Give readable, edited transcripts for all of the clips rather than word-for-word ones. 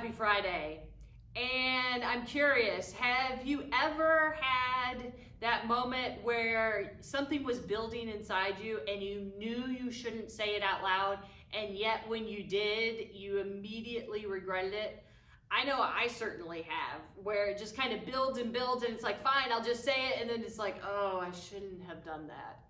Happy Friday. And I'm curious, have you ever had that moment where something was building inside you and you knew you shouldn't say it out loud, and yet when you did, you immediately regretted it? I know I certainly have, where it just kind of builds and builds, and it's like, fine, I'll just say it, and then it's like, oh, I shouldn't have done that.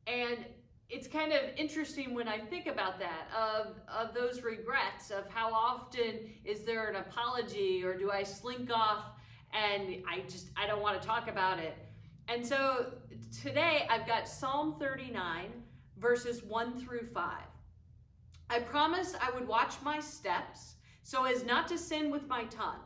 And it's kind of interesting when I think about that, of those regrets, of how often is there an apology, or do I slink off and I don't want to talk about it. And so today I've got Psalm 39 verses 1 through 5. I promised I would watch my steps so as not to sin with my tongue.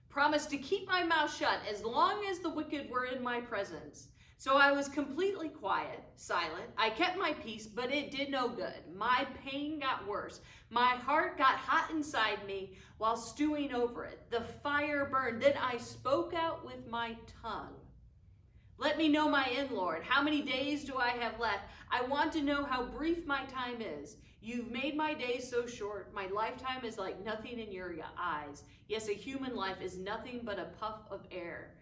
Promised to keep my mouth shut as long as the wicked were in my presence. So I was completely quiet, silent. I kept my peace, but it did no good. My pain got worse. My heart got hot inside me while stewing over it. The fire burned. Then I spoke out with my tongue. Let me know my end, Lord. How many days do I have left? I want to know how brief my time is. You've made my days so short. My lifetime is like nothing in your eyes. Yes, a human life is nothing but a puff of air.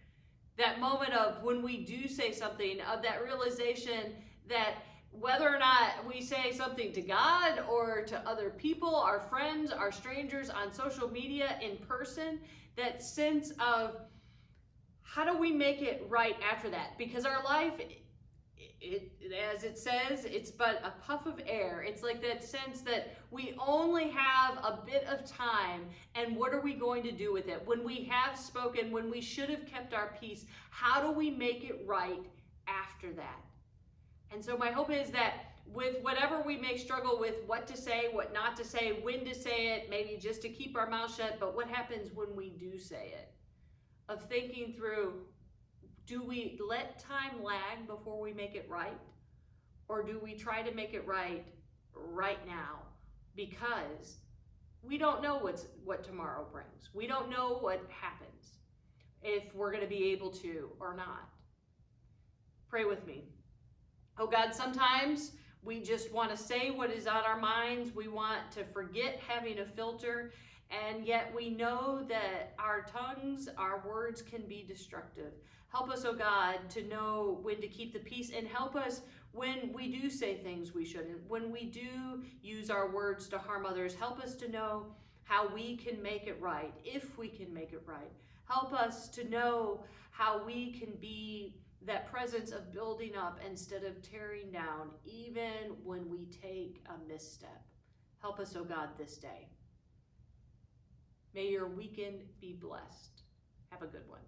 That moment of when we do say something, of that realization that whether or not we say something to God or to other people, our friends, our strangers on social media, in person, that sense of how do we make it right after that? Because our life, as it says, it's but a puff of air. It's like that sense that we only have a bit of time, and what are we going to do with it? When we have spoken, when we should have kept our peace, how do we make it right after that? And so my hope is that with whatever we may struggle with, what to say, what not to say, when to say it, maybe just to keep our mouth shut, but what happens when we do say it? Of thinking through, do we let time lag before we make it right? Or do we try to make it right now? Because we don't know what tomorrow brings. We don't know what happens, if we're going to be able to or not. Pray with me. Oh God, sometimes we just want to say what is on our minds. We want to forget having a filter. And yet we know that our tongues, our words can be destructive. Help us, oh God, to know when to keep the peace, and help us when we do say things we shouldn't, when we do use our words to harm others. Help us to know how we can make it right, if we can make it right. Help us to know how we can be that presence of building up instead of tearing down, even when we take a misstep. Help us, oh God, this day. May your weekend be blessed. Have a good one.